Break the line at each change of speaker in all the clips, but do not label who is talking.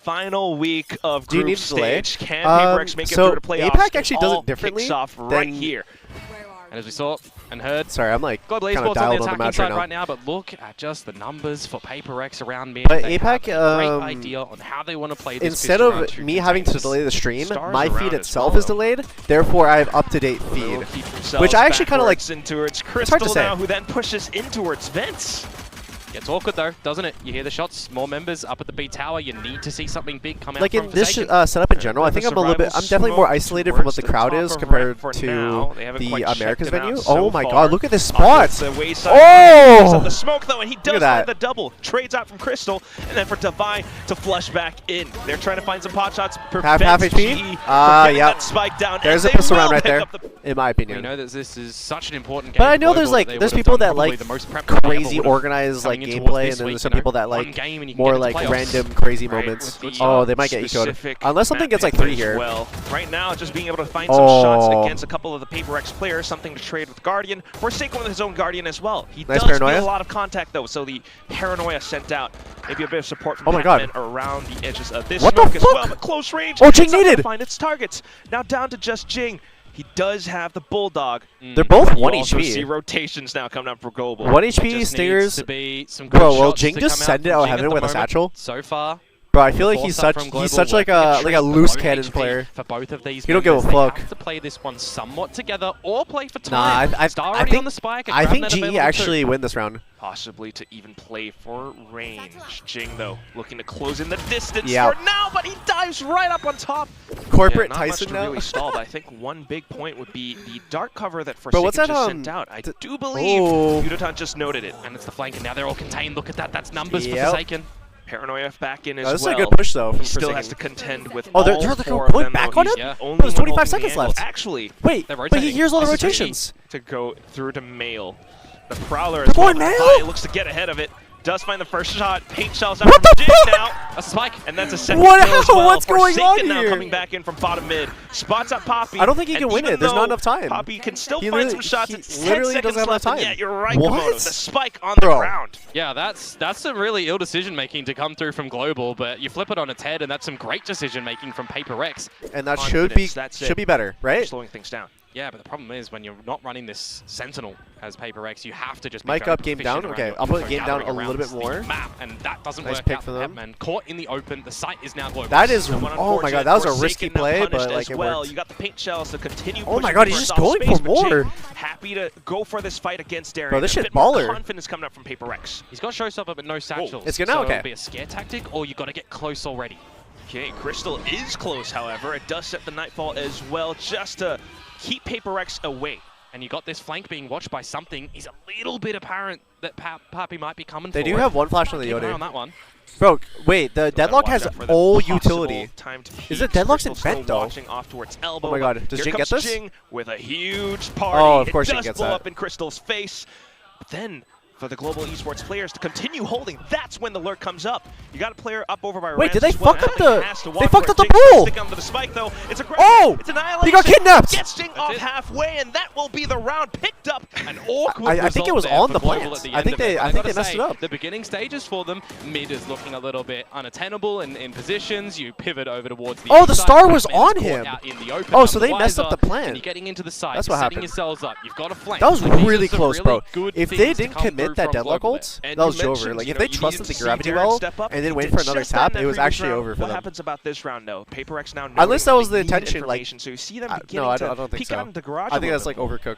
final week of
Do you
group
need to delay?
stage. Can PRX make it through to playoffs?
APAC actually does
All
it differently
kicks off right here.
And as we saw and heard,
Sorry, I'm like
Global
kind of
Esports on the
dialed on the
attacking
match
side
right now.
but look at just the numbers for PRX around mid.
But
They
APAC,
have a great idea on how they want to play this.
Instead of me having to delay the stream, my feed itself is delayed. Therefore, I have up-to-date feed, which I actually kind of like.
It's
hard to say.
now who then pushes in towards Vince.
Gets awkward though, doesn't it? You hear the shots, more members up at the B tower. You need to see something big come out.
Like
from
in this
Forsaken.
setup in general, I think I'm definitely more isolated from what the crowd is compared to the Americas venue. Oh my god, look at this spot!
Oh!
Oh!
The smoke though, and he does find the double. Trades out from Crystal, and then for Divine to flush back in. They're trying to find some pot shots.
Half HP? Yep.
Spike down.
There's a pistol round right there, in my opinion.
We know that this is such an important game.
But I know there's people that like crazy organized like gameplay, and then there's some people that like more like random crazy moments. Oh, they might get ecoed. Unless something gets like 3 here.
Well, right now, just being able to find some shots against a couple of the PRX players, something to trade with Guardian. Forsaken with his own Guardian as well. He does feel a lot of contact though, so the Paranoia sent out maybe a bit of support from Batman around the edges of this smoke as well. But close range.
Oh, Jing needed!
Find its targets. Now down to just Jing. He does have the Bulldog.
They're both 1
You also
HP.
see rotations now coming up for Global.
1 HP, Stingers.
Bro,
will Jing just send it out heaven with a satchel?
So far.
Bro, I feel like he's such like a loose cannon player.
For both of these,
he don't give a fuck.
They have to play this one somewhat together or play for time.
Nah, I think GE actually win this round.
Possibly to even play for range. Jing though looking to close in the distance for now, but he dives right up on top.
Corporate
not
Tyson
much to
now.
really stall, but I think one big point would be the dark cover that Forsaken just sent out. I do believe Yudotan just noted it.
And it's the flank, and now they're all contained. Look at that. That's numbers for Forsaken.
Paranoia back in as
this
well.
is a good push though.
He still has to contend with
they're going back on him? There's 25 seconds left.
Actually,
wait, but he hears all the rotations.
To go through to Mail. The Prowler is
going Mail?
Looks to get ahead of it. Does find the first shot. Paint shells out from Jing now.
A spike.
And that's a second kill as well.
What's going on
now
here?
coming back in from bottom mid. Spots up Poppy.
I don't think he can win it. There's not enough time.
Poppy can still find some shots. It's 10
literally
seconds
doesn't have
left.
enough time.
Yeah, you're right,
What?
Komodo. The spike on the ground.
Yeah, that's some really ill decision making to come through from Global, but you flip it on its head, and that's some great decision making from PRX.
And that should be better, right?
Slowing things down.
Yeah, but the problem is when you're not running this Sentinel as PRX, you have to just
mic up, game down. Okay, I'll put game down a little bit more.
Map, and that doesn't
nice
work
pick
out
for them.
And caught in the open, the site is now Global.
That is, oh my god, that was a risky play, but like it worked.
You got the paint shells to continue.
Oh my god, he's just going for more.
Happy to go for this fight against Darien.
Bro, this shit baller.
Confidence coming up from PRX.
He's got showstopper but no satchels.
It's good now,
so
okay.
It'll be a scare tactic, or you got to get close already.
Okay, Crystal is close, however. It does set the Nightfall as well, just to keep PRX away.
And you got this flank being watched by something. He's a little bit apparent that Pappy might be coming for
They do have one flash on the Yoda.
On that one.
Bro, wait, the Deadlock has all utility. Is it Deadlock's in vent though? Oh my god, does Jing get this?
Jing with a huge party.
Oh, of course Jing gets that.
It does blow up in Crystal's face. But then, for the global esports players to continue holding, that's when the lurk comes up. You got a player up over by
wait, did they
well.
fuck up the? They fucked up the
bull.
bull.
The spike, though. It's a
it's
annihilation.
He got kidnapped.
Gets Jing off halfway, and that will be the round picked up.
An awkward.
I think it was on the plant. I think they messed it up.
The beginning stages for them, mid is looking a little bit unattainable in positions. You pivot over towards the.
Oh, the star was on him. Oh, so they messed up the plan.
And you're getting into the site.
That's what happened.
Setting yourselves up. You've got a flank.
That was really close, bro. If they didn't commit that Deadlock ult, that was over. Like if they trusted the gravity well and then wait for another tap, it was actually over for them.
What happens about this round, though? PRX now.
Unless that was the intention, like.
So you see them
No, I don't think so. I think that's like overcook.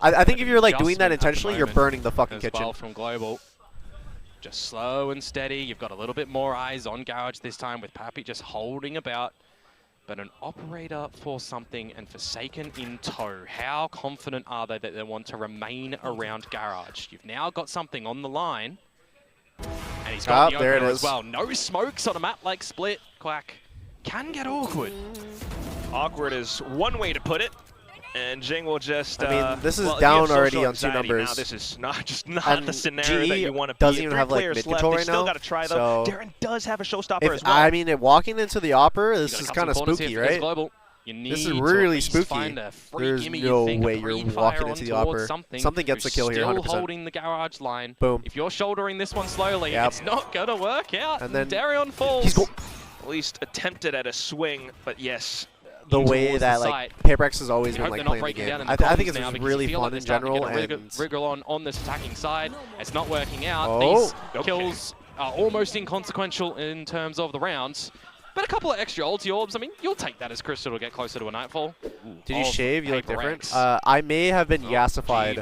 I think if you're like doing that intentionally, you're burning the fucking kitchen.
Well from Global. Just slow and steady. You've got a little bit more eyes on Garage this time with Pappy just holding about. But an operator for something and Forsaken in tow. How confident are they that they want to remain around Garage? You've now got something on the line. And he's got the opener as well. No smokes on a map like Split. Quack. Can get awkward.
Awkward is one way to put it. And Jing will just.
I mean, this is down already on 2 numbers.
Now. This is not the scenario that you want to be.
Doesn't even have like mid control right now.
Still got to try though. Darren does have a showstopper as well.
I mean, walking into the opera, this is kind of spooky, right? This is really spooky. There's no way you're walking into the opera. Something gets a kill here, 100%.
Still holding the Garage line.
Boom.
If you're shouldering this one slowly, it's not gonna work out.
And then
Darren falls.
at least attempted at a swing, but yes.
The way that like PRX has always been like playing the game. I think it's really fun in general. And
wriggle on this attacking side. It's not working out. These kills are almost inconsequential in terms of the rounds. But a couple of extra ulti orbs, I mean, you'll take that as Crystal to get closer to a Nightfall.
Did you shave? You look different. I may have been yassified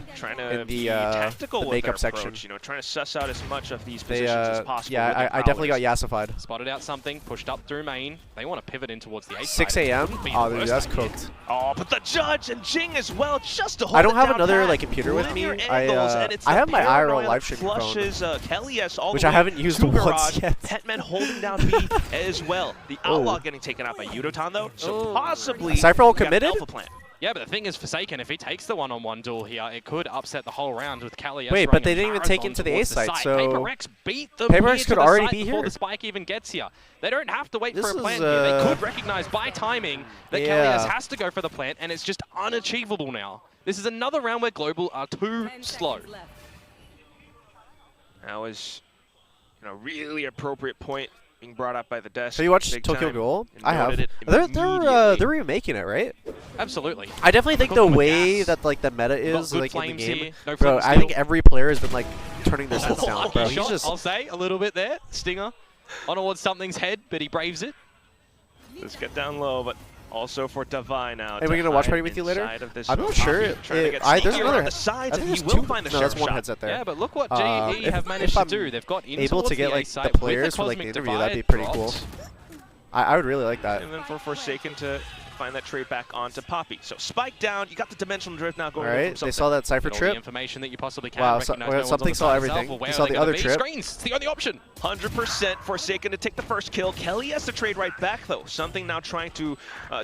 in the makeup section.
You know, trying to suss out as much of these positions as possible.
Yeah, I definitely got yassified.
Spotted out something, pushed up through main. They want to pivot in towards the 8
6 a.m. Oh, dude, that's cooked.
Oh, but the Judge and Jing as well, just to hold
I don't have another like computer with me. I have my IRL live stream phone, which I haven't used once yet.
Hetman holding down B as well. The Outlaw getting taken out by Yudotan, though, so possibly
Cypher all committed?
Yeah, but the thing is, Forsaken, if he takes the one-on-one duel here, it could upset the whole round with Kalias.
Wait, but they didn't even take him to the A site, so
PRX beat them
PRX could already be here
before the spike even gets here. They don't have to wait for a plant here. They could recognize by timing that Kalias has to go for the plant, and it's just unachievable now. This is another round where Global are too slow.
That was, really appropriate point being brought up by the desk.
So you watched Tokyo Ghoul? I have. They're remaking it, right?
Absolutely.
I definitely think the way that like the meta is like in the game, bro. I think every player has been like turning their sets down, bro. He's just.
I'll say a little bit there. Stinger on towards something's head, but he braves it.
Let's get down low, but also for Divine now.
Are we gonna watch party with you later? I'm not sure. There's another. I think there's two. No, that's one headset there.
Yeah, but look what GE have managed to do. They've got
able to get like the players for like the interview. That'd be pretty cool. I would really like that.
And then for Forsaken to find that trade back onto Poppy. So spike down. You got the dimensional drift now going.
All right, they saw that Cypher trip.
The information that you possibly can.
Wow, something saw everything. He saw the other trip.
Screens. It's the only option.
100% Forsaken to take the first kill. Kelly has to trade right back though. Something now trying to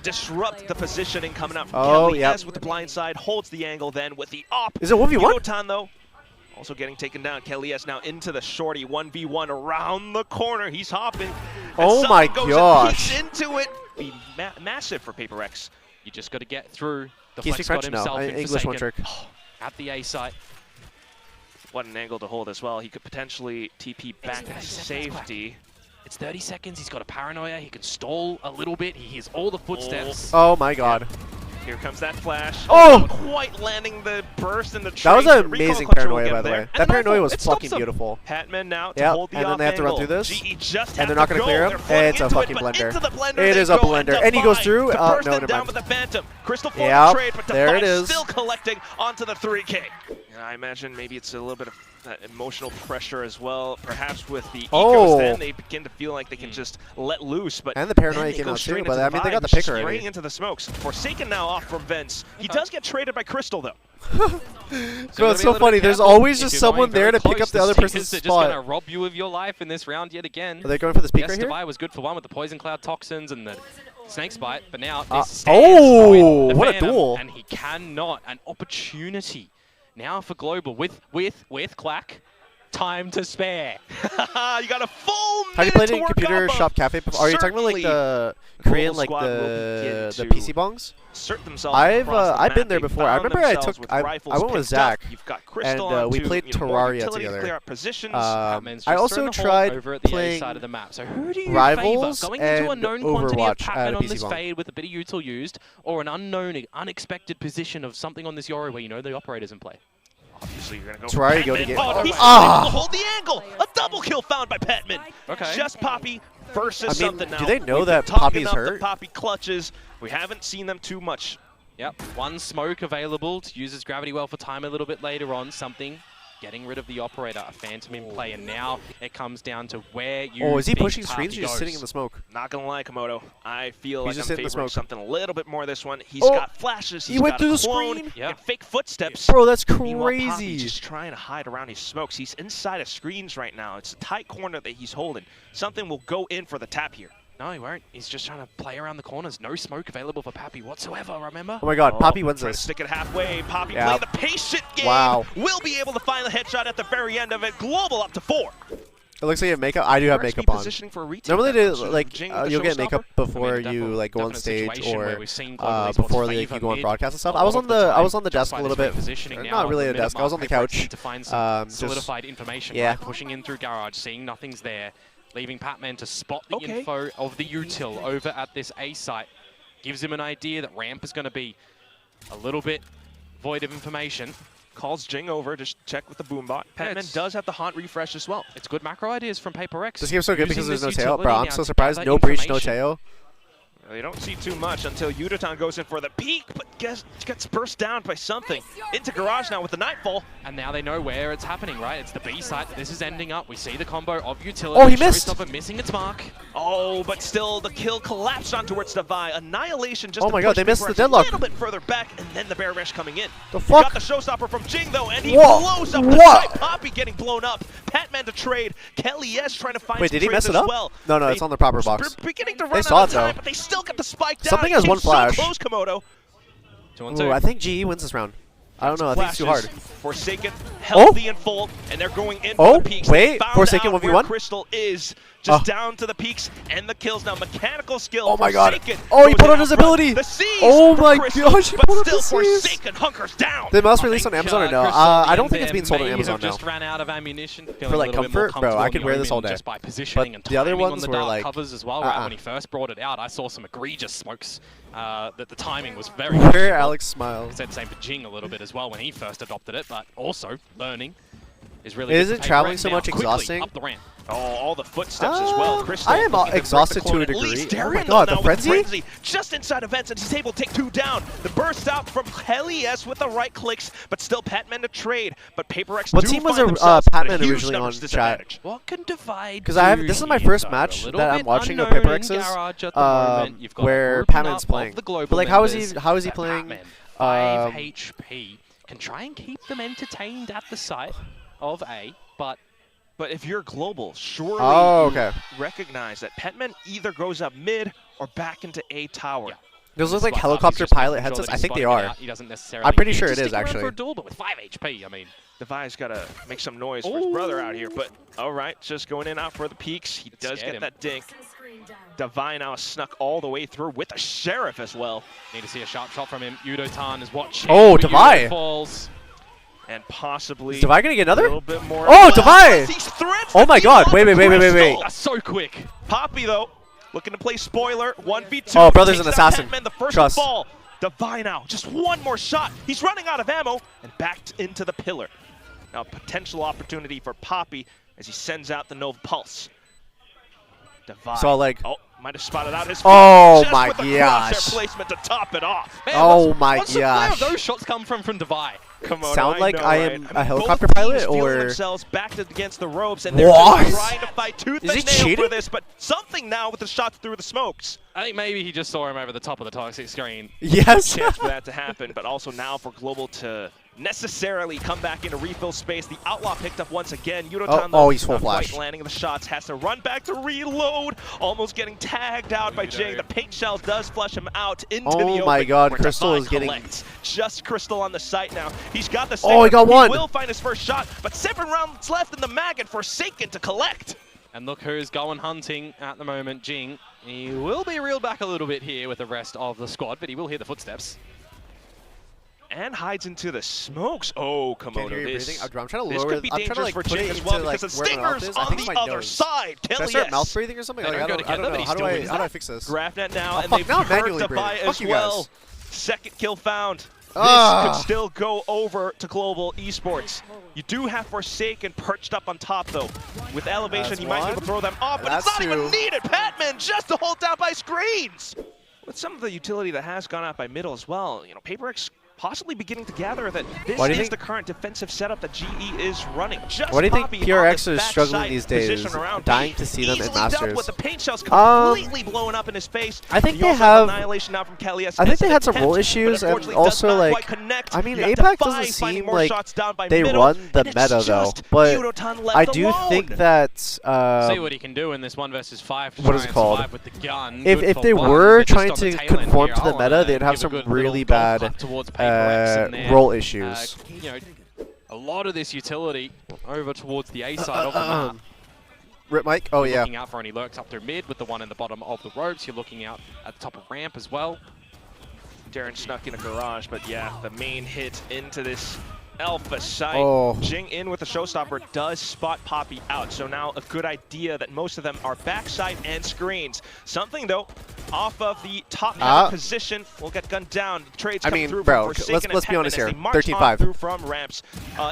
disrupt the positioning coming out from Kelly. As with the blind side, holds the angle then with the op.
Is it 1v1?
Yudotan though. Also getting taken down. Kelly S now into the shorty. 1v1 around the corner. He's hopping.
Oh my gosh.
Into it. Be massive for PRX.
You just got to get through. The
Can you speak French? No, English one trick.
At the A site.
What an angle to hold as well. He could potentially TP back to safety.
It's 30 seconds. He's got a paranoia. He can stall a little bit. He hears all the footsteps.
Oh my god.
Here comes that flash.
Oh!
Quite landing the burst in the trade.
That was an amazing paranoia, by the way. That paranoia was fucking beautiful.
Hatman now to hold the
and then they have to run through this.
And
they're not going to clear him. It's a fucking blender. It is a blender. And he goes through. Oh, no, never mind.
With the Phantom. Crystal trade, but
there it is.
Still collecting onto the 3K. And I imagine maybe it's a little bit of that emotional pressure as well. Perhaps with the ecos, then they begin to feel like they can just let loose. But
and the paranoia came out too. But I mean, they got the pick already.
Straight into the smokes. Forsaken now off from Vents. He does get traded by Crystal though.
So it's so funny. There's always just someone there to pick up the other person's spot.
They're just going to rob you of your life in this round yet again.
Are they going for the speaker here?
Yes, was good for one with the Poison Cloud Toxins and the Snake's Bite, but now this
what a duel.
And he cannot. An opportunity now for Global with Clack. Time to spare.
You got a full
Have you played in computer shop cafe before? Are you talking about like the Korean, like the PC bongs? I've been there before. I remember I went with Zach and we played Terraria together. I also tried playing Rivals and Overwatch at a PC bong.
With a bit of util used, or an unknown, unexpected position of something on this Yori where you know the operator's in play.
Obviously, you're going to go
for
Petman.
He's
able to hold the angle. A double kill found by Petman.
Okay.
Just Poppy versus something now.
Do they know that Poppy's hurt?
Poppy clutches. We haven't seen them too much.
Yep. One smoke available to use his gravity well for time a little bit later on. Something. Getting rid of the operator, a Phantom in play, and now it comes down to where you.
Oh, is he pushing screens or just sitting in the smoke?
Not gonna lie, Komodo. I feel like I'm favoring something a little bit more this one. He's got flashes.
He went through the screen.
And fake footsteps.
Bro, that's crazy.
Poppy's just trying to hide around his smokes. He's inside of screens right now. It's a tight corner that he's holding. Something will go in for the tap here.
No, he won't. He's just trying to play around the corners. No smoke available for Poppy whatsoever, remember?
Oh my god, Poppy wins this.
Stick it halfway. Poppy playing the patient game.
Wow.
Will be able to find the headshot at the very end of it. Global up to 4.
It looks like you have makeup. I do have makeup on. Normally, you'll get makeup before you like go on stage or before you go on broadcast and stuff. I was on the desk a little bit. Not really a desk. I was on the couch.
Solidified information.
Yeah.
Pushing in through garage, seeing nothing's there. leaving Patman to spot the info of the util over at this A site. Gives him an idea that ramp is going to be a little bit void of information.
Calls Jing over to check with the boombot. Patman does have the haunt refresh as well.
It's good macro ideas from PRX.
This game's so good because there's no tail, bro. I'm so surprised. No breach, no tail.
You don't see too much until Yudotan goes in for the peek, but gets burst down by something. Into garage now with the Nightfall.
And now they know where it's happening, right? It's the B site that this is ending up. We see the combo of utility.
Oh, he missed!
Showstopper missing its mark.
Oh, but still the kill collapsed on towards Devi. Annihilation just
oh my god, they missed the deadlock.
A little bit further back, and then the bear rush coming in.
The fuck?
Got the showstopper from Jing though, and he blows up the site. Poppy getting blown up. Patman to trade. Kelly S trying to find
Wait, did he mess it up?
Well.
No, it's on the proper box.
Beginning to run out of time, but they still got the spike down.
Something has one flash.
So close, Komodo.
Ooh, I think GE wins this round. I don't know. I think it's too hard.
Forsaken, healthy and full, and they're going in for the peaks.
Wait, Forsaken 1v1?
Crystal is just down to the peaks and the kills now. Mechanical skill.
Oh my god.
Forsaken
Oh, he put on his ability.
The Seize
oh my
Crystal,
gosh, he
but
put on
still
the Seize.
Forsaken hunkers down.
They must release on Amazon or no? I don't think it's being sold on Amazon now.
Just ran out of ammunition.
For like comfort, bro, I could wear this all day.
Just by positioning
but
and
the other ones
on the
were
dark
like
covers as well. Right when he first brought it out, I saw some egregious smokes. That the timing was very.
Where Alex smiles.
I said the same for Jing a little bit as well when he first adopted it, but also learning is really.
Isn't traveling so much exhausting?
Up the ramp.
Oh, all the footsteps as well. Crystal
I am exhausted to a degree. Oh my god, the frenzy?
Just inside events, and he's able to take 2 down. The burst out from Kelly S with the right clicks, but still Patman to trade. But PRX
what team was Patman originally on chat?
What can divide?
Because this is my first match that I'm watching of PRX's, where Patman's playing. But like, how is he playing?
5 HP can try and keep them entertained at the site of A, but
if you're global, surely you recognize that Petman either goes up mid or back into A tower.
Yeah. Those look like helicopter pilot headsets. I think they are.
He doesn't necessarily.
I'm pretty sure it is actually.
For a duel, but with 5 HP, I mean,
Devi's got to make some noise for his brother out here. But all right, just going in out for the peaks. He does get that dink. Devi now snuck all the way through with the Sheriff as well.
Need to see a sharp shot from him. Yudotan is watching.
Oh, Devi
falls.
And possibly
is Devi gonna get another?
A bit more.
Oh, Devi! Oh my god, wait.
That's so quick.
Poppy though, looking to play spoiler, 1v2.
Oh, brother's an assassin.
Petman, the first
Trust.
ball. Devi now, just one more shot. He's running out of ammo and backed into the pillar. Now potential opportunity for Poppy as he sends out the Nova Pulse. Devi.
So like,
might have spotted out his
oh my gosh.
Placement to top it off.
Man,
oh my gosh.
What's those shots come from Devi?
Come on,
sound like I am a helicopter
both
pilot,
teams
or
feeling themselves backed against the ropes, and they're trying to fight tooth and nail for this, but something now with the shots through the smokes.
I think maybe he just saw him over the top of the toxic screen.
Yes.
Chance for that to happen, but also now for Global to necessarily come back into refill space. The Outlaw picked up once again. Yudotan,
he's full flash.
Landing the shots, has to run back to reload. Almost getting tagged out by Jing. The paint shell does flush him out into the open.
Oh my god, Crystal is getting...
Just Crystal on the site now. He's got the
he got one.
He will find his first shot, but 7 rounds left in the mag and Forsaken to collect.
And look who's going hunting at the moment, Jing. He will be reeled back a little bit here with the rest of the squad, but he will hear the footsteps.
And hides into the smokes. Oh, Komodo,
I'm trying to lower.
This could be dangerous for Jing as well because the Stinger's on the other side.
Should I start mouth breathing or something? Like, I don't know. How do I fix this?
GraphNet now, and they've hurt Devi as well. Second kill found. This could still go over to Global Esports. You do have Forsaken perched up on top, though. With elevation, you might be able to throw them off, but it's not even needed. Patman just to hold down by screens. With some of the utility that has gone out by middle as well, PRX possibly beginning to gather that this is the current defensive setup that GE is running.
Why do you think PRX is struggling these days? I'm dying to see them in Masters.
With the paint shells completely blowing up in his face.
I think they have
annihilation now from Kelly S.
I think they had some role issues, and also like I mean, Apex doesn't seem like they run the meta though. But I do think that
see what he can do in this 1 versus 5.
What is it called?
With the gun.
If they were trying to conform to the meta, they'd have some really bad role issues.
A lot of this utility over towards the A side of the map.
Rip Mike? Oh, yeah.
Looking out for any lurks up through mid with the one in the bottom of the ropes. You're looking out at the top of ramp as well.
Darren snuck in a garage, but yeah, the main hit into this Alpha site. Jing in with the showstopper does spot Poppy out. So now a good idea that most of them are backside and screens. Something though, off of the top position will get gunned down. The trades come through from Forsaken
let's be honest here.
13-5 through from ramps.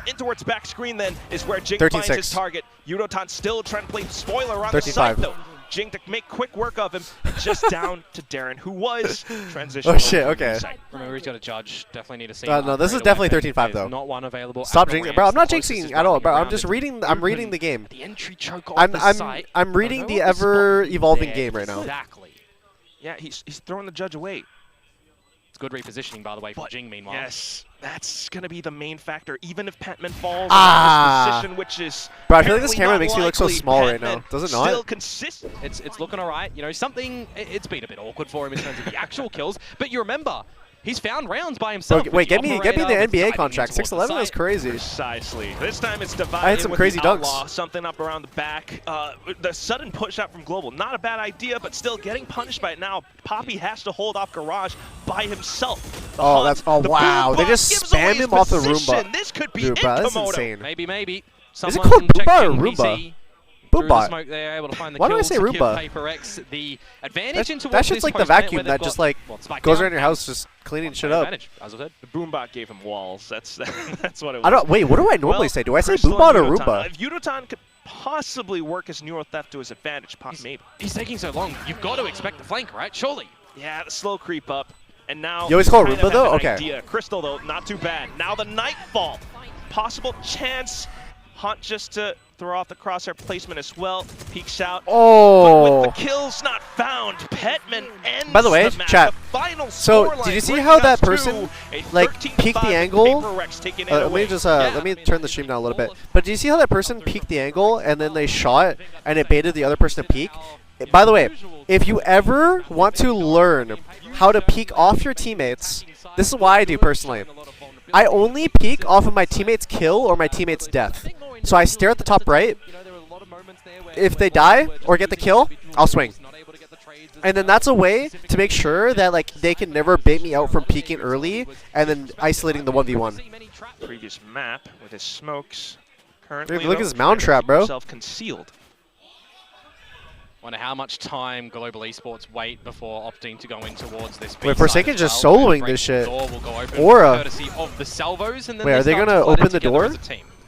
In towards back screen then is where Jing finds his target. Yudotan still trying to play spoiler on the site though. Jing to make quick work of him, just down to Darren, who was transitioning.
Oh shit, okay.
Remember, he's got a judge. Definitely need to see.
No, this is definitely 13-5 though.
Not one available.
Stop jinxing, bro. I'm not jinxing at all, bro. I'm just reading. I'm reading the game.
The entry choke off the site.
I'm reading the ever-evolving game right now.
Exactly.
Yeah, he's throwing the judge away.
It's good repositioning, by the way, for Jing, meanwhile.
Yes, that's going to be the main factor, even if Patman falls in this position, which is...
Bro, I feel like this camera makes me look so small right now. Does it not?
Still consistent.
It's looking all right. You know, something... It's been a bit awkward for him in terms of the actual kills, but you remember... He's found rounds by himself.
Wait, get me the NBA contract. 6'11" is crazy.
Precisely. This time it's divided.
I had some crazy dunks.
Something up around the back. The sudden push out from Global. Not a bad idea, but still getting punished by it now. Poppy has to hold off Garage by himself.
Wow. They just spammed him off the Roomba.
This could be
Dude, bro, that's insane.
Maybe.
Is it called Boomba or Roomba? Boombot.
Smoke there, able to find the
Why do I say Roomba?
PRX the advantage
that shit's like the vacuum that just like goes around your house just cleaning shit up.
As I said.
The Boombot gave him walls. That's what it was.
I don't. Wait, what do I normally say? Do I say Boombot or Roomba?
If Yudotan could possibly work his Neuro Theft to his advantage, maybe.
He's taking so long. You've got to expect the flank, right? Surely.
Yeah, the slow creep up. And now
you always call it Roomba though? Okay.
Crystal though, not too bad. Now the Nightfall. Possible chance. Hunt just to throw off the crosshair placement as well. Peeks out. But with the kills not found, Petman ends
By the way,
match.
chat.
The
so did you see how that person like peeked the angle? Let me turn the stream down a little bit. But do you see how that person peeked the angle and then they shot and it baited the other person to peek? By the way, if you ever want to learn how to peek off your teammates, this is why I do personally. I only peek off of my teammate's kill or my teammate's death. So I stare at the top right. If they die or get the kill, I'll swing. And then that's a way to make sure that like they can never bait me out from peeking early and then isolating the 1v1.
Previous map with his smokes. Currently,
look at this mound trap, bro.
Concealed.
Wonder how much time Global Esports wait before opting to go in towards this.
Wait, Forsaken just soloing this shit. Aura.
Of the salvos, and then
wait, are they gonna open the door?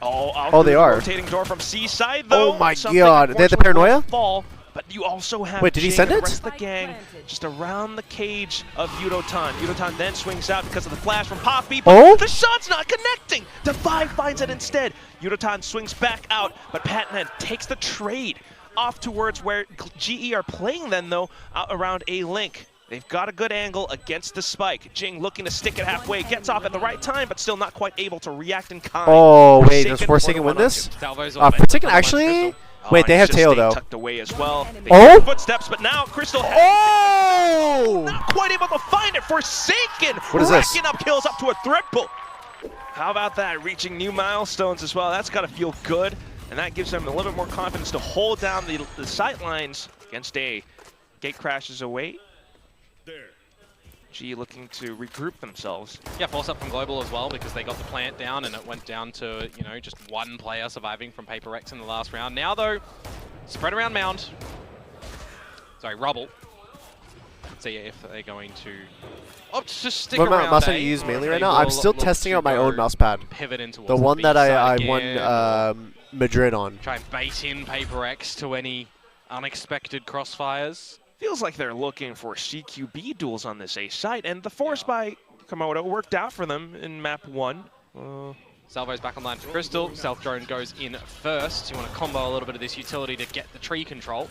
Oh,
they are.
Rotating door from C-side, though.
Oh my god, they had the paranoia?
But you also have
wait, did he send it?
The rest of the gang just around the cage of Yudotan. Yudotan then swings out because of the flash from Poppy, but the shot's not connecting. Defy finds it instead. Yudotan swings back out, but Patman takes the trade off towards where GE are playing then, though, around a link. They've got a good angle against the spike. Jing looking to stick it halfway, gets off at the right time, but still not quite able to react in kind.
Oh, wait, does Forsaken win this? Forsaken actually... Wait, they have tail, though.
Tucked away as well.
Footsteps,
but now Crystal not quite able to find it. Forsaken racking up kills up to a triple. How about that? Reaching new milestones as well. That's got to feel good. And that gives them a little bit more confidence to hold down the sight lines against a gate crashes away. G looking to regroup themselves.
Yeah, force up from Global as well because they got the plant down and it went down to, you know, just one player surviving from PRX in the last round. Now though, spread around mound. Sorry, rubble. Let's see if they're going to just stick around.
What mouse do you use mainly right now? I'm still testing out my own mouse pad.
Pivot into
the one that I won Madrid on.
Try and bait in PRX to any unexpected crossfires.
Feels like they're looking for CQB duels on this A site, and the force by Komodo worked out for them in map 1.
Salvo's back online for Crystal. Stealth drone goes in first. You want to combo a little bit of this utility to get the tree control.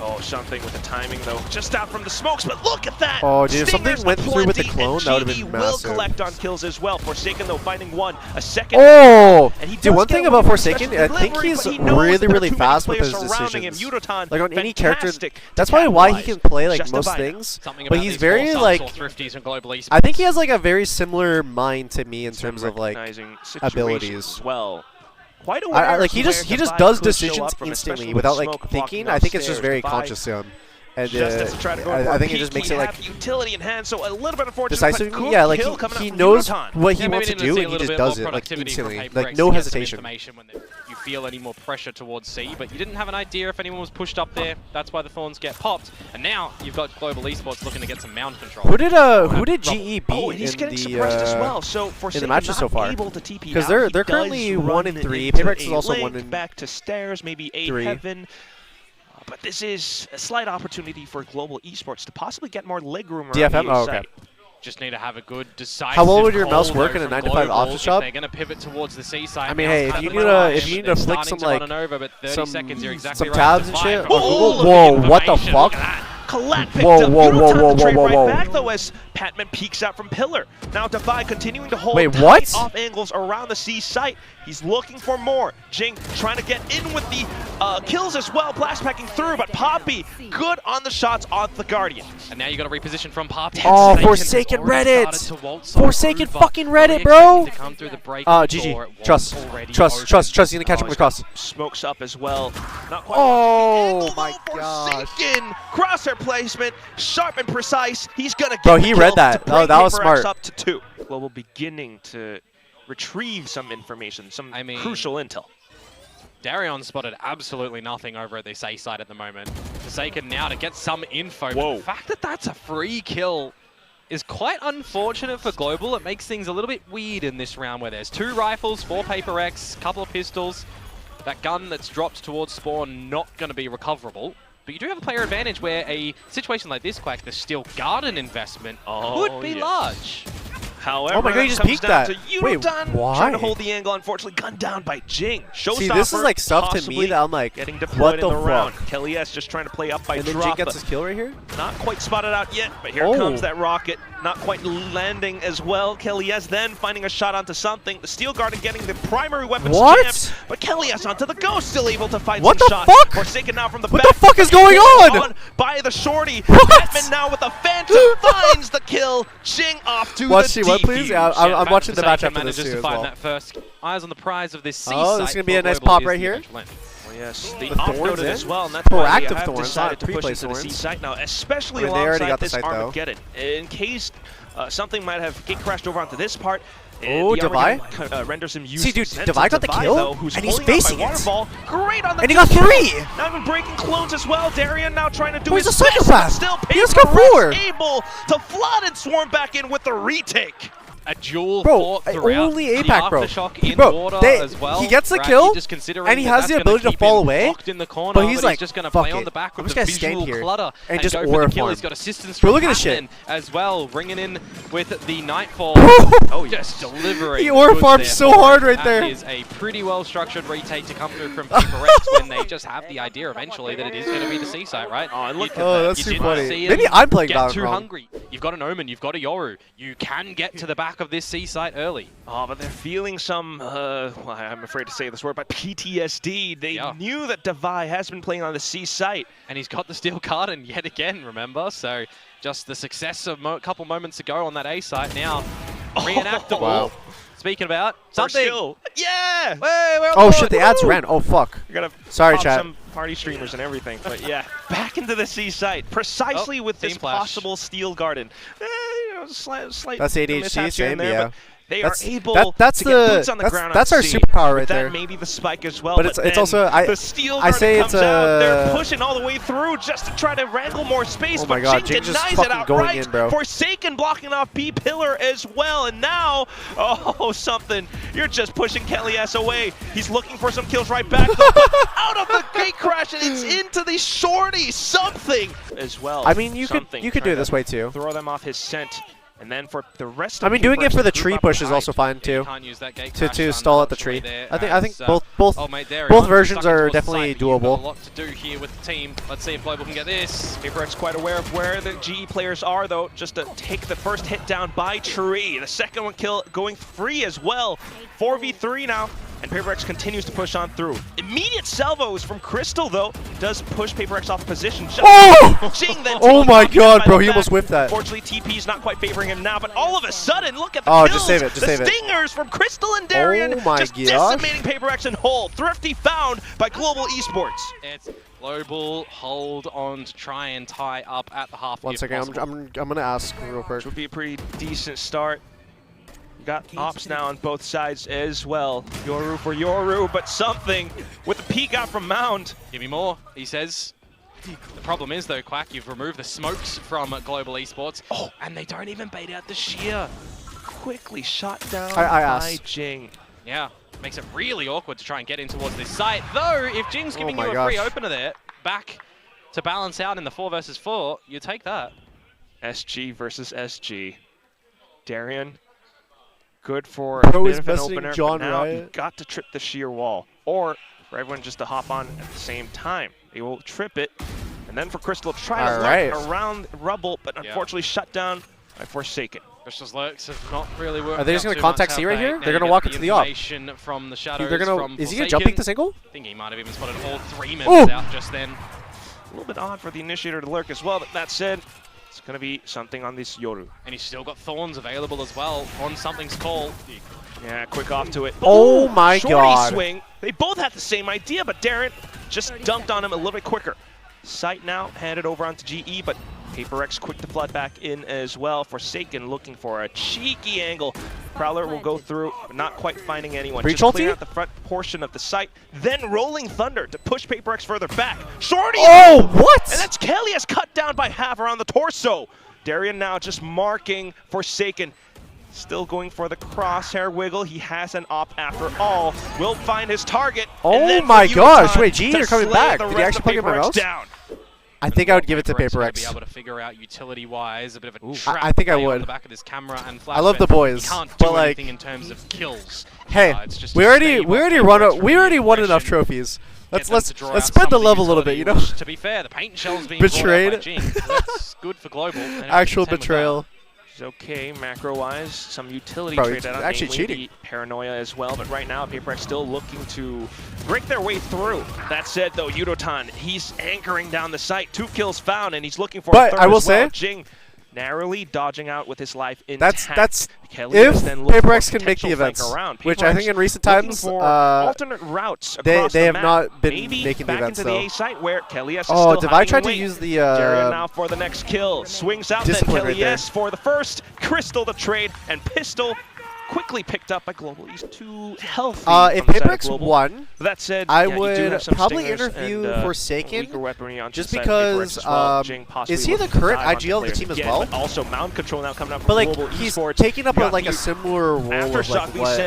Oh, something with the timing, though. Just out from the smokes, but look at that!
Oh, dude, if something went through with the clone, that would have been massive.
Will collect on kills as well. Forsaken, though, finding one. A second.
Oh! Dude, one thing about Forsaken, I think he's really fast with his decisions. Like, on any character, that's probably why he can play, like, most things. But he's very, like, I think he has, like, a very similar mind to me in terms of, like, abilities.
Well.
Like he just does decisions instantly without like thinking. I think it's just very conscious to him. And
just as to try to go
I think it just makes it like
utility in hand, so a little bit unfortunate.
Decisive, yeah, like he knows what he wants to do, and he just does it like instantly, like no hesitation.
When you feel any more pressure towards C, but you didn't have an idea if anyone was pushed up there. That's why the Thorns get popped, and now you've got Global Esports looking to get some mound control.
Who did GE beat in the
as well. So
in the matches so far?
Because
they're currently 1-3. PRX is also 1-3.
Back to stairs, maybe a heaven. But this is a slight opportunity for Global Esports to possibly get more leg room around
DFM?
the
Oh, okay.
Just need to have a good decisive.
How well would your mouse work in a 9-to-5 office shop?
They're going to pivot towards the C side.
I mean, hey, if you need to flick some like some tabs and shit. Whoa, what the fuck?
Collat picked up. Whoa, right back though as Patman peeks out from pillar. Now Defy continuing to hold off angles around the C site. He's looking for more. Jing trying to get in with the kills as well. Blast packing through, but Poppy good on the shots off the Guardian.
And now you got to reposition from Poppy.
Oh, Forsaken Reddit! Forsaken fucking Reddit, bro! GG. Trust. He's gonna catch him with cross.
Smokes up as well. Not quite.
Oh my god.
Forsaken! Crosshair placement, sharp and precise. He's gonna get
Bro, he read that. Oh, that was smart.
Up to 2. Global beginning to retrieve some information, some crucial intel.
Darion spotted absolutely nothing over at this A side at the moment. Forsaken now to get some info. But the fact that that's a free kill is quite unfortunate for Global. It makes things a little bit weird in this round where there's 2 rifles, 4 PRX, couple of pistols. That gun that's dropped towards spawn not going to be recoverable. But you do have a player advantage where a situation like this, Quack, the Steel Garden investment could be large.
However,
oh my god, he just peeked that. Wait, why?
Trying to hold the angle, unfortunately gunned down by Jing.
See, this is like stuff to me that I'm like,
getting deployed in the round. Kelly S just trying to play up by
drop. And then Jing gets his kill right here?
Not quite spotted out yet, but here comes that rocket. Not quite landing as well. Kelly S then finding a shot onto something. The Steel Garden getting the primary weapons jammed, but Kelly S onto the Ghost, still able to find some shots.
What the fuck?
Forsaken now from the
back.
What
the fuck is going on?
By the shorty. Batman now with the Phantom finds the kill. Jing off to the
what, please? Yeah, I'm watching the match after this too as well.
That first. Eyes on the prize of this C
Oh, this is going to be a nice pop right here.
Yes, the Thorns
as
well, and that's why
proactive
have
Thorns,
decided
not
to push
pre-play
into the C
Thorns.
site now, especially
they already
alongside
got
this
the site,
Armageddon. In case something might have gate crashed over onto this part.
Oh, Devi?
Renders him useless.
See, dude, Devi got the kill,
though,
and he's facing it.
Great on the
and he got 3!
Not even breaking clones as well. Darian now trying to do
his
best,
psychopath.
Still
he just got 4!
Able to flood and swarm back in with the retake.
A duel fought throughout.
Only APAC, bro.
As well.
He gets the kill, and he has the ability to fall away,
in the corner,
but he's like,
just gonna
fuck
play
it.
on the back
I'm
with
just
the
gonna stand here and just
go
aura
for the kill.
farm.
He's got assistance
Bro,
from
look at this shit.
as well, ringing in with the Nightfall. Just delivering.
He aura farmed so hard right there.
That is a pretty well-structured retake to come through from PRX when they just have the idea eventually that it is going to be the C site, right?
Oh, look at
that. That's too funny. Maybe I'm playing
Get too
wrong.
hungry. You've got an Omen, you've got a Yoru. You can get to the back of this C site early.
Oh, but they're feeling some, well, I'm afraid to say this word, but PTSD. They knew that Devi has been playing on the C site.
And he's got the Steel Garden yet again, remember? So just the success of a couple moments ago on that A site now reenactable.
Wow.
Speaking about something.
Yeah!
Oh shit, the ads ran. Oh fuck.
You're gonna
Sorry, chat.
Some party streamers and everything, but yeah. Back into the C site, precisely with this possible Steel Garden. Slight
that's ADHD, same,
there, They are able
to get boots on the ground. That's our superpower right there.
That may be the spike as well.
But it's also
the Steel Garden comes out. They're pushing all the way through just to try to wrangle more space.
Oh my god,
Jing
just
denies
fucking
it outright.
going in, bro.
Forsaken blocking off B pillar as well, and now something. You're just pushing Kelly S away. He's looking for some kills right back, though, but out of the gate crash, and it's into the shorty. Something as well.
I mean, you could do it this way too.
Throw them off his scent. And then for the rest
I mean, doing it for the tree push is also fine too. To stall at the tree. I think both versions are definitely doable.
A lot to do here with the team. Let's see if Global can get this.
PRX quite aware of where the GE players are though, just to take the first hit down by Tree. The second one kill going free as well. 4v3 now. And PRX continues to push on through. Immediate salvos from Crystal, though, does push PRX off position. Jing then
oh my god, bro, he almost whiffed that.
Fortunately, TP is not quite favoring him now, but all of a sudden, look at the kills.
Just save it, just save it.
The stingers from Crystal and Darian,
oh my
just
gosh.
decimating PRX and Hole. Thrifty found by Global Esports.
It's Global hold on to try and tie up at the half.
1 second, I'm gonna ask real quick.
Which would be a pretty decent start. You got ops now on both sides as well. Yoru for Yoru, but something with the peek out from Mound.
Give me more, he says. The problem is though, Quack, you've removed the smokes from Global Esports, and they don't even bait out the shear.
Quickly shot down by Jing.
Yeah, makes it really awkward to try and get in towards this site. Though, if Jing's giving you a free opener there, back to balance out in the 4 versus 4, you take that.
SG versus SG. Darian, good for a bit of an opener, but now you've got to trip the sheer wall. Or for everyone just to hop on at the same time. They will trip it, and then for Crystal to try to lurk around rubble, but unfortunately shut down by Forsaken.
Crystal's lurks have not really worked.
Are they just going to contact C right here? They're going to walk into the op.
From the shadows,
they're gonna, is he going to jumping to single?
I think he might have even spotted all 3 members out just then.
A little bit odd for the initiator to lurk as well, but that said, it's going to be something on this Yoru.
And he's still got Thorns available as well on something's call.
Yeah, quick off to it.
Oh my god.
Shorty swing. They both had the same idea, but Darren just dunked on him a little bit quicker. Sight now handed over onto GE, but PRX quick to flood back in as well. Forsaken looking for a cheeky angle. Prowler will go through, but not quite finding anyone.
Breach
just clear
ulti?
out the front portion of the site. Then Rolling Thunder to push PRX further back. Shorty!
Oh, what?
And that's Kelly has cut down by half around the torso. Darian now just marking Forsaken. Still going for the crosshair wiggle. He has an op after all. Will find his target.
Oh my gosh! Wait, G, you're coming back. Did he actually plug in my mouse? I think I would give it to PRX.
Be able to figure out utility-wise a bit of a trap.
I think I would.
On the back of this camera and
I love the boys,
he can't
but
do
like
anything in terms of kills.
Hey, we already won enough trophies. Let's spread the love a little bit, you know.
To be fair, the paint shell's being
betrayed.
By Jing, so that's good for Global.
Actual betrayal.
It's okay, macro-wise, some utility trade out,
actually cheating.
Paranoia as well, but right now PRX still looking to break their way through. That said, though, Yudotan, he's anchoring down the site. 2 kills found, and he's looking for a third
I will
as well.
say,
Jing narrowly dodging out with his life intact.
That's if PRX can make the events, which I think in recent times,
alternate routes
they have
map.
not been
Maybe
making the events though.
A site where Kelly is
Devi tried to use the
Darian now for the next kill. Swings out then Kelly for the first. Crystal the trade, and Pistol quickly picked up by Global. He's too healthy.
If PRX won,
that said,
I would probably interview Forsaken, just because is he the current IGL of the team as well?
But also Mound Control now coming up from
but like
Global
he's
Esports.
taking up like a similar role of like what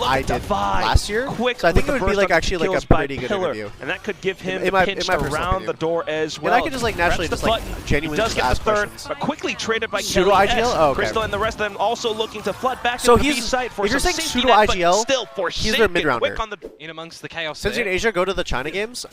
I did last year. So I think it would be like actually like a pretty good interview,
and that could give him the pinch around the door as well.
And I could just like naturally just like genuinely
just ask questions. But quickly traded by Kelly S. Crystal and the rest of them also looking to flood back into the site for
if you're saying
safety
pseudo
net,
IGL,
still
he's their mid-rounder.
In amongst the chaos.
Since you're in Asia, go to the China games.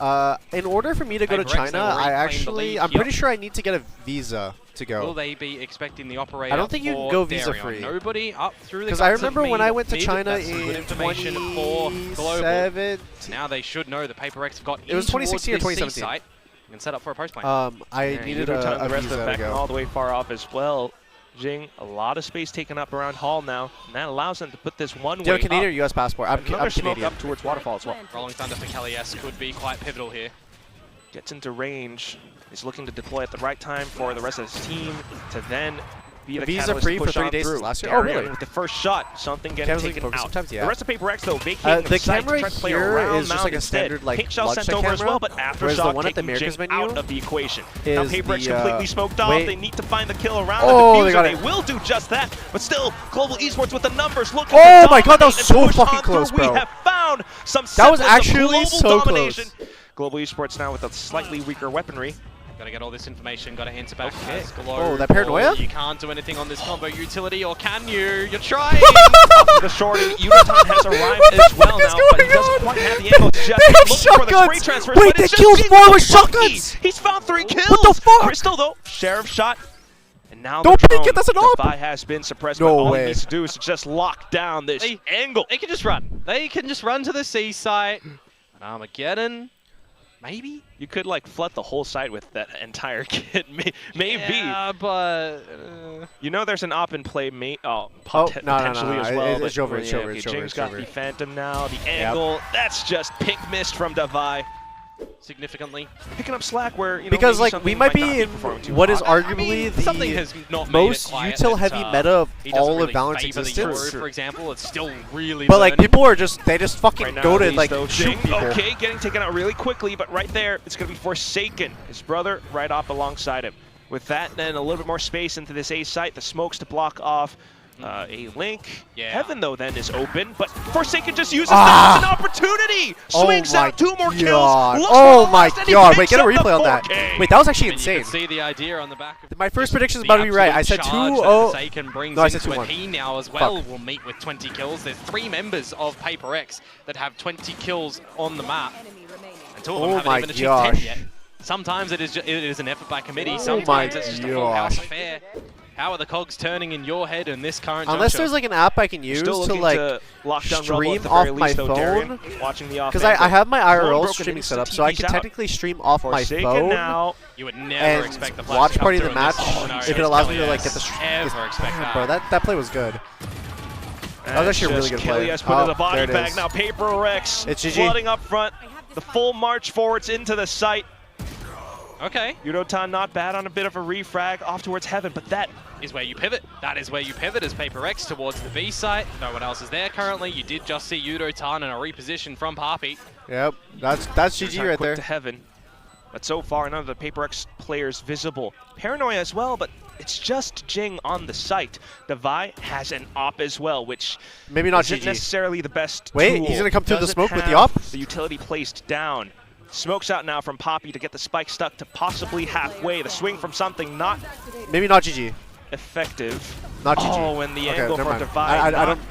In order for me to go to China, I'm pretty sure I need to get a visa to go.
Will they be expecting the operator?
I don't think you can go visa free.
Nobody up through the.
Because I remember when I went to China in 2017.
Now they should know the PRX have got.
It was 2016 or 2017.
Site and set up for a post plane.
I needed a visa to go.
All the way far off as well. Jing, a lot of space taken up around Hall now, and that allows them to put this one way
Do you have a Canadian or US passport? I'm Canadian.
Up towards Waterfall as well.
Rolling Thunder for Kelly S could be quite pivotal here.
Gets into range. He's looking to deploy at the right time for the rest of his team to then be the
visa free for 30 days last year.
Oh, really? With the first shot, something getting taken out.
Sometimes, yeah.
The rest of PRX though, vacating
the camera here is just like a standard like
paint shell sent over as well, but aftershock taking Jing out of the equation. Now PRX completely smoked off. They need to find the kill around the diffuser. They will do just that, but still, Global Esports with the numbers looking.
Oh my god, that was so fucking close, bro.
We have found some.
That was actually so close.
Global Esports now with a slightly weaker weaponry.
Gotta get all this information, gotta answer back.
Oh, that paranoia?
You can't do anything on this combo utility, or can you? You're trying!
After the shorty, Yudotan has arrived as well now, but he doesn't quite have the angle just looking for the spray transfers.
Wait, they killed 4 with shotguns!
He's found 3 kills!
What the fuck?
Crystal though, Sheriff shot. And now
don't peek it, that's an op!
The has been suppressed, but all he needs to do is just lock down this angle.
They can just run. They can just run to the C site. And Armageddon. Maybe?
You could like flood the whole site with that entire kit. Maybe.
Yeah, but...
You know there's an op in play
potentially
as well.
It's over, it's over.
Jing's got the Phantom now. The angle, that's just pick missed from Devi.
significantly.
Picking up slack where, you know,
because like we might be in what is arguably the most util-heavy meta of all of Valorant's existence.
For example, it's still really
but like people are just, they just fucking go to like shoot people.
Okay, getting taken out really quickly, but right there, it's going to be Forsaken. His brother right off alongside him. With that, then a little bit more space into this A site, the smokes to block off a link.
Yeah.
Heaven, though, then is open, but Forsaken just uses that as an opportunity! Swings out 2 more kills!
Oh my god, wait, get a replay on that. Wait, that was actually insane.
You can see the idea on the back of
my first prediction is about to be right. I said 2-0. No, I said 2-1.
He now as well will meet with 20 kills. There's 3 members of PRX that have 20 kills on the map. And 2 of them haven't even achieved 10 yet. Sometimes it is an effort by committee. Sometimes it's just a full house affair. How are the cogs turning in your head in this current
Unless
juncture?
there's like an app I can use to like stream off my phone. Because I have my IRL streaming set up, so I can technically stream off my phone
now.
You would never expect the
watch party the match if it allows me to like get the
bro,
that play was good. That was actually a really good play.
Put in the body bag now. PRX
it's GG.
flooding up front. The full march forwards into the site.
Okay.
Yudotan not bad on a bit of a refrag off towards Heaven, but that
is where you pivot. That is where you pivot as PRX towards the B site. No one else is there currently. You did just see Yudotan in a reposition from Papi.
Yep, that's GG right there.
To Heaven. But so far, none of the PRX players visible. Paranoia as well, but it's just Jing on the site. Devi has an op as well, which
maybe not
isn't necessarily the best
Wait,
tool.
He's gonna come through the smoke with the op?
The utility placed down. Smokes out now from Papi to get the spike stuck to possibly halfway. The swing from something not...
Maybe not GG.
Effective.
Not GG.
Oh, and the angle for Devi. I don't...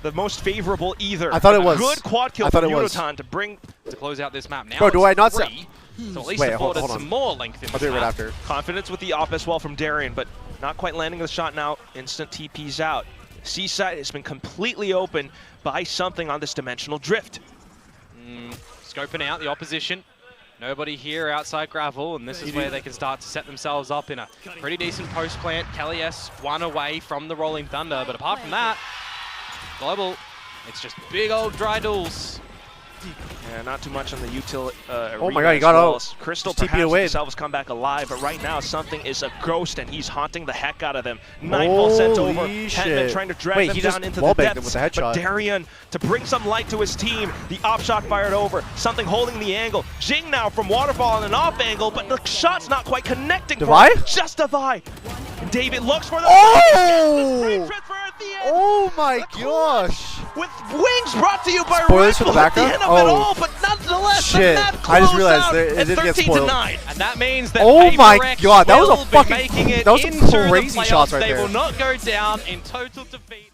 The most favorable either.
I thought it was.
Good quad kill from Yudotan to bring...
To close out this map now.
Bro, do I not say...
So at least afforded some more length in
I'll do it right after.
Confidence with the op as well from Darian, but not quite landing the shot now. Instant TP's out. C-side has been completely open by something on this dimensional drift.
Scoping out the opposition. Nobody here outside gravel, and this is where they can start to set themselves up in a pretty decent post plant. Kelly S 1 away from the Rolling Thunder, but apart from that, Global, it's just big old dry duels.
Yeah, not too much on the util.
Oh my god, you got out.
Crystal perhaps themselves come back alive, but right now something is a ghost and he's haunting the heck out of them. Nightfall sent over. Hetman trying to drag them down into the depths.
With the headshot.
But Darian to bring some light to his team. The op shot fired over. Something holding the angle. Jing now from waterfall on an off angle, but the shot's not quite connecting.
Devi?
Just Devi. David looks for the.
Oh! Oh my gosh!
With wings brought to you by
Spoilers for the background?
At the end of it all, but nonetheless,
shit! I just realized it didn't get spoiled.
And that means that
oh my god, that was a fucking
making it
that was some crazy
the
shots right
there.
there.
They will not go down in total defeat.